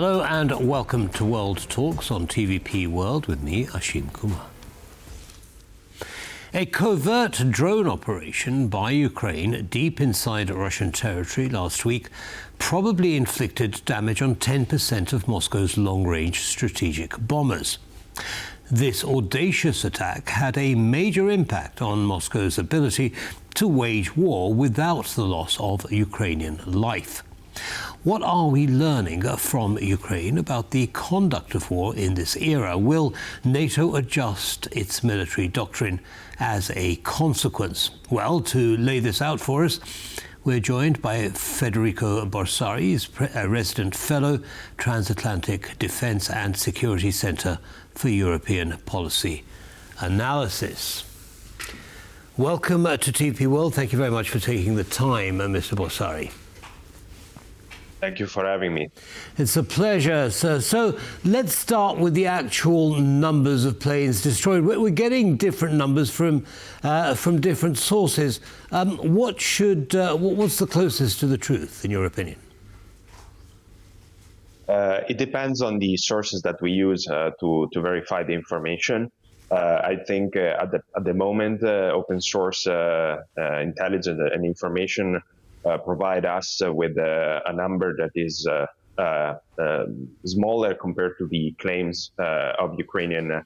Hello and welcome to World Talks on TVP World with me, Ashim Kumar. A covert drone operation by Ukraine deep inside Russian territory last week probably inflicted damage on 10% of Moscow's long-range strategic bombers. This audacious attack had a major impact on Moscow's ability to wage war without the loss of Ukrainian life. What are we learning from Ukraine about the conduct of war in this era? Will NATO adjust its military doctrine as a consequence? Well, to lay this out for us, we're joined by Federico Borsari, he's a resident fellow, Transatlantic Defence and Security Centre for European Policy Analysis. Welcome to TVP World. Thank you very much for taking the time, Mr. Borsari. Thank you for having me. It's a pleasure, sir. So let's start with the actual numbers of planes destroyed. We're getting different numbers from different sources. What's the closest to the truth, in your opinion? It depends on the sources that we use to verify the information. I think at the moment, open source intelligence and information provide us with a number that is smaller compared to the claims of Ukrainian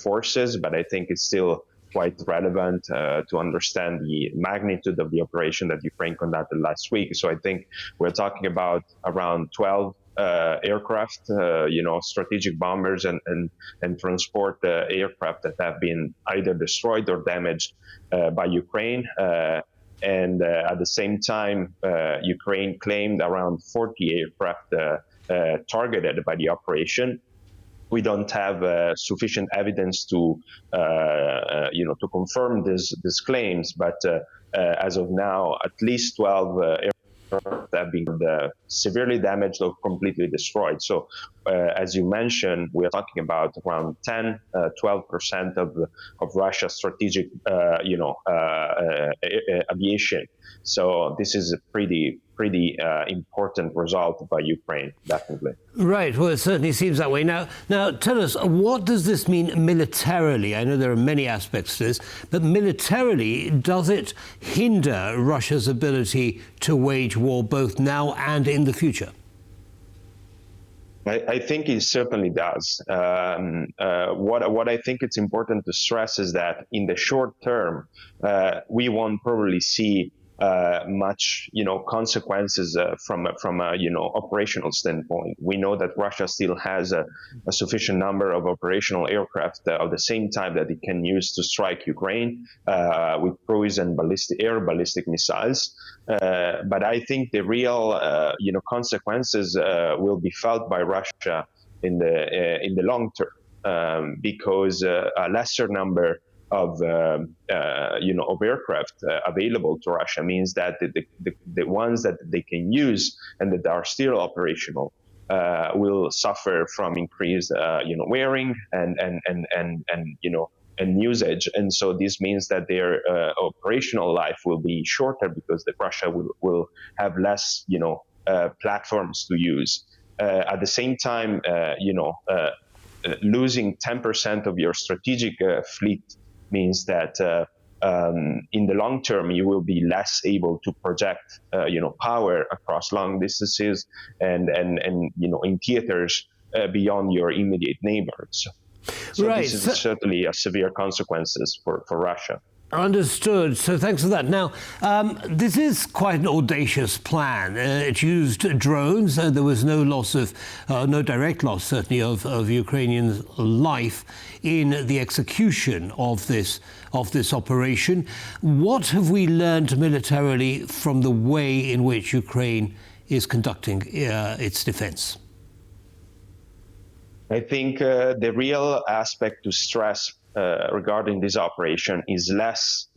forces, but I think it's still quite relevant to understand the magnitude of the operation that Ukraine conducted last week. So I think we're talking about around 12 aircraft, strategic bombers and transport aircraft that have been either destroyed or damaged by Ukraine. And at the same time, Ukraine claimed around 40 aircraft targeted by the operation. We don't have sufficient evidence to confirm these claims, but as of now, at least 12 aircraft have been severely damaged or completely destroyed. So, as you mentioned, we are talking about around 12% of Russia's strategic, aviation. So this is a pretty important result by Ukraine, definitely. Right. Well, it certainly seems that way. Now, tell us, what does this mean militarily? I know there are many aspects to this, but militarily, does it hinder Russia's ability to wage war both now and in the future? I think it certainly does. What I think it's important to stress is that in the short term, we won't probably see much, consequences from a operational standpoint. We know that Russia still has a sufficient number of operational aircraft at the same time that it can use to strike Ukraine with cruise and ballistic missiles. But I think the real, consequences will be felt by Russia in the long term because a lesser number of aircraft available to Russia means that the ones that they can use and that are still operational will suffer from increased wearing and usage, and so this means that their operational life will be shorter because Russia will have less platforms to use. At the same time, losing 10% of your strategic fleet means that in the long term you will be less able to project power across long distances and in theaters beyond your immediate neighbors. So right. This is certainly a severe consequences for Russia. Understood. So thanks for that. Now, this is quite an audacious plan. It used drones. There was no direct loss, certainly, of Ukrainian life in the execution of this operation. What have we learned militarily from the way in which Ukraine is conducting its defense? I think the real aspect to stress regarding this operation is less,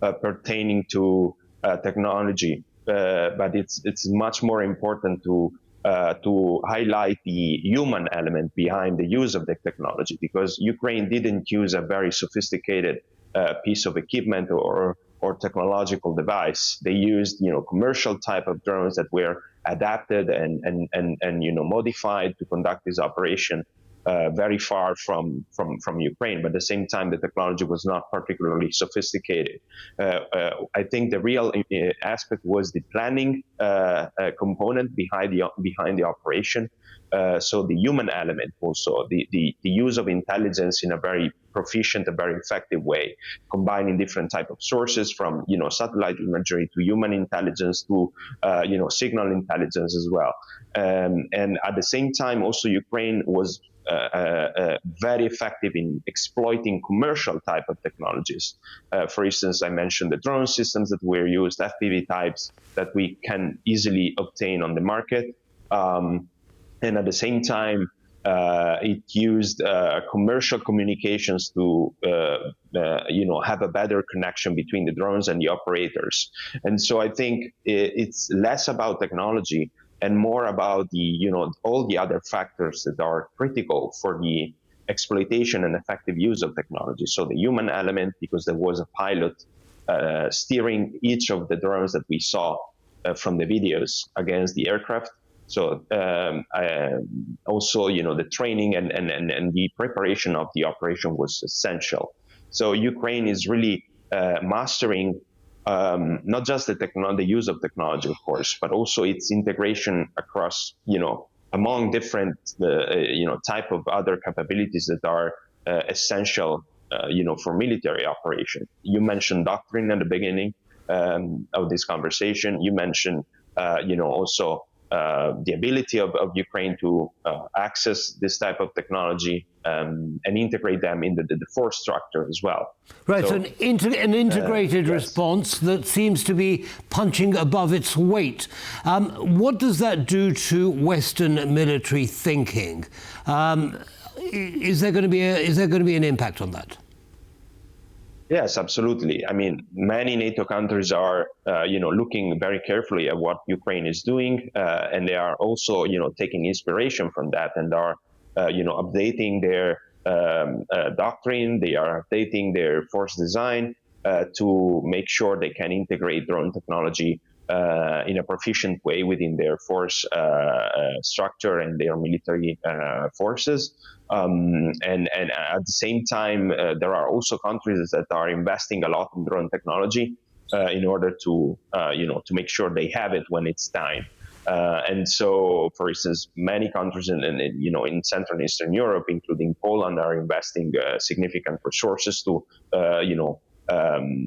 pertaining to technology, but it's much more important to highlight the human element behind the use of the technology, because Ukraine didn't use a very sophisticated piece of equipment or technological device. They used, commercial type of drones that were adapted and modified to conduct this operation very far from Ukraine, but at the same time, the technology was not particularly sophisticated. I think the real aspect was the planning component behind the operation. So the human element also, the use of intelligence in a very proficient, a very effective way, combining different type of sources from satellite imagery to human intelligence to signal intelligence as well. And at the same time, also Ukraine was very effective in exploiting commercial type of technologies. For instance, I mentioned the drone systems that were used, FPV types that we can easily obtain on the market. And at the same time, it used commercial communications to, have a better connection between the drones and the operators. And so I think it's less about technology and more about all the other factors that are critical for the exploitation and effective use of technology. So the human element, because there was a pilot steering each of the drones that we saw from the videos against the aircraft. So also, the training and the preparation of the operation was essential. So Ukraine is really mastering not just the use of technology, of course, but also its integration across, among different, type of other capabilities that are essential, for military operation. You mentioned doctrine at the beginning of this conversation. You mentioned, also the ability of Ukraine to access this type of technology and integrate them into the force structure as well. Right, so an integrated response that seems to be punching above its weight. What does that do to Western military thinking? Is there going to be an impact on that? Yes, absolutely. I mean, many NATO countries are, looking very carefully at what Ukraine is doing, and they are also, taking inspiration from that, and are, updating their doctrine. They are updating their force design to make sure they can integrate drone technology in a proficient way within their force structure and their military forces. And at the same time, there are also countries that are investing a lot in drone technology in order to, to make sure they have it when it's time. And so, for instance, many countries in Central and Eastern Europe, including Poland, are investing significant resources to,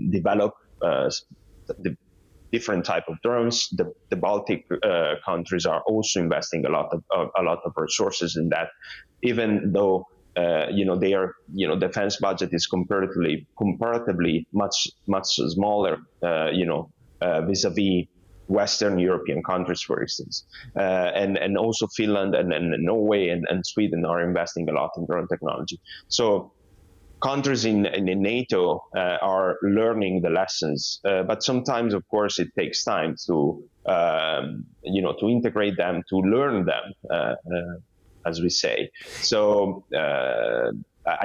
develop the different type of drones. The Baltic countries are also investing a lot of resources in that, even though their defense budget is comparatively much smaller, vis-a-vis Western European countries, for instance, and also Finland and Norway and Sweden are investing a lot in drone technology. So countries in NATO are learning the lessons, but sometimes, of course, it takes time to to integrate them, to learn them, as we say. So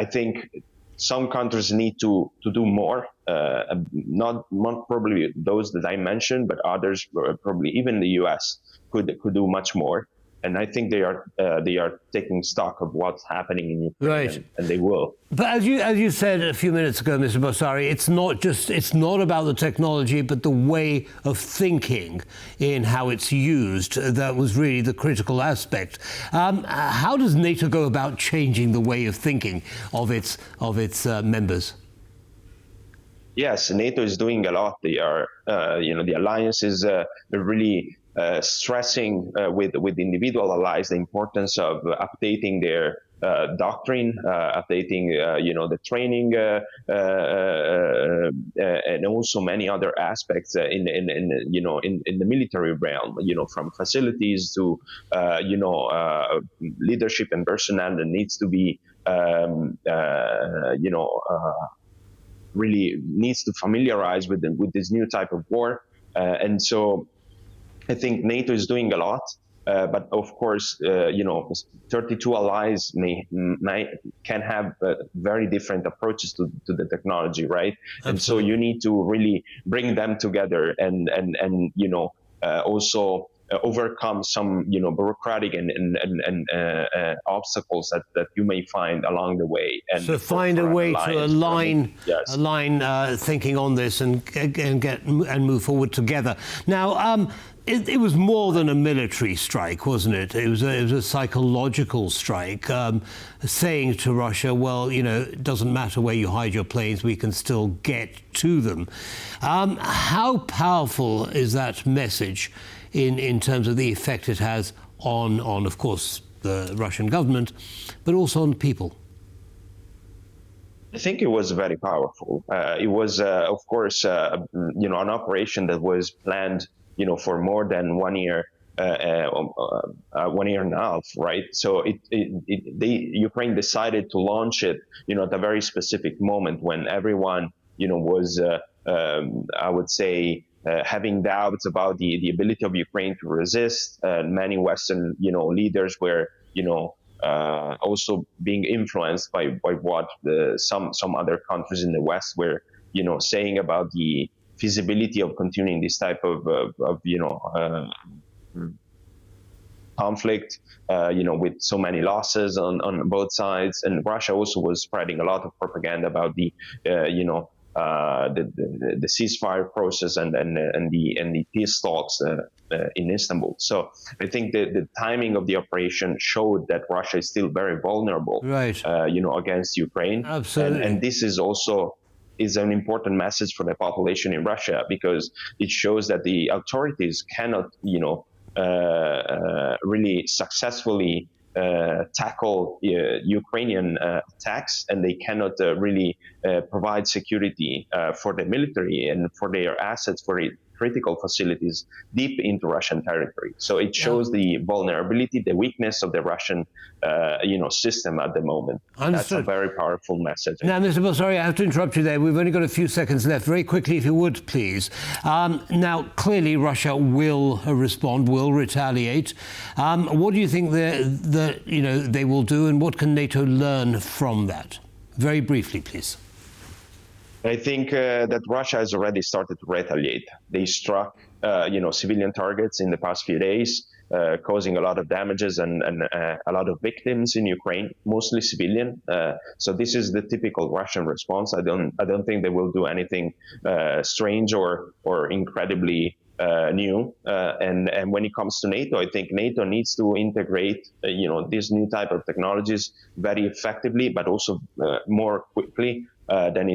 I think some countries need to do more, not probably those that I mentioned, but others, probably even the US, could do much more. And I think they are taking stock of what's happening in Ukraine, right, and they will. But as you said a few minutes ago, Mr. Borsari, it's not about the technology, but the way of thinking in how it's used that was really the critical aspect. How does NATO go about changing the way of thinking of its members? Yes, NATO is doing a lot. They are, the alliance is really stressing with individual allies the importance of updating their doctrine, updating the training, and also many other aspects in the military realm. From facilities to leadership and personnel that needs to be really needs to familiarize with this new type of war, and so I think NATO is doing a lot, but of course, 32 allies can have very different approaches to the technology, right? Absolutely. And so you need to really bring them together and also overcome some, bureaucratic and obstacles that you may find along the way. And so find a way to align thinking on this and move forward together. Now, it was more than a military strike, wasn't it? It was a psychological strike, saying to Russia, well, it doesn't matter where you hide your planes, we can still get to them. How powerful is that message in terms of the effect it has on, of course, the Russian government, but also on people? I think it was very powerful. It was, of course, an operation that was planned, for more than 1 year, 1 year and a half, right? So Ukraine decided to launch it, at a very specific moment when everyone, was, I would say, having doubts about the ability of Ukraine to resist. Many Western, leaders were, also being influenced by what some other countries in the West were, saying about the feasibility of continuing this type of conflict, with so many losses on both sides. And Russia also was spreading a lot of propaganda about the ceasefire process and the peace talks in Istanbul. So I think the timing of the operation showed that Russia is still very vulnerable, right? Against Ukraine. Absolutely. And this is also an important message for the population in Russia, because it shows that the authorities cannot, really successfully tackle Ukrainian attacks, and they cannot really provide security for the military and for their assets, for critical facilities deep into Russian territory. So it shows the vulnerability, the weakness of the Russian, system at the moment. Understood. That's a very powerful message. Now, Mr. Borsari, I have to interrupt you there. We've only got a few seconds left. Very quickly, if you would, please. Now, clearly, Russia will respond, will retaliate. What do you think they will do, and what can NATO learn from that? Very briefly, please. I think that Russia has already started to retaliate. They struck, civilian targets in the past few days, causing a lot of damages and a lot of victims in Ukraine, mostly civilian. So this is the typical Russian response. I don't think they will do anything strange or incredibly new. And when it comes to NATO, I think NATO needs to integrate, this new type of technologies very effectively, but also more quickly than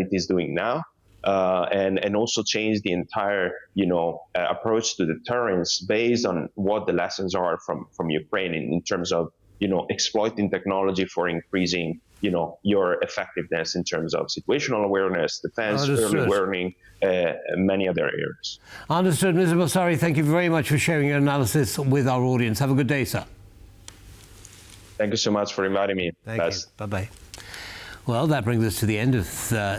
it is doing now, and also change the entire approach to deterrence based on what the lessons are from Ukraine in terms of exploiting technology for increasing your effectiveness in terms of situational awareness, defense, early warning, many other areas. Understood. Mr. Borsari, thank you very much for sharing your analysis with our audience. Have a good day, sir. Thank you so much for inviting me. Thank you. Bye-bye. Well, that brings us to the end of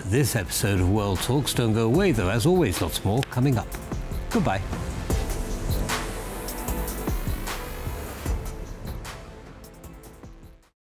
this episode of World Talks. Don't go away, though. As always, lots more coming up. Goodbye.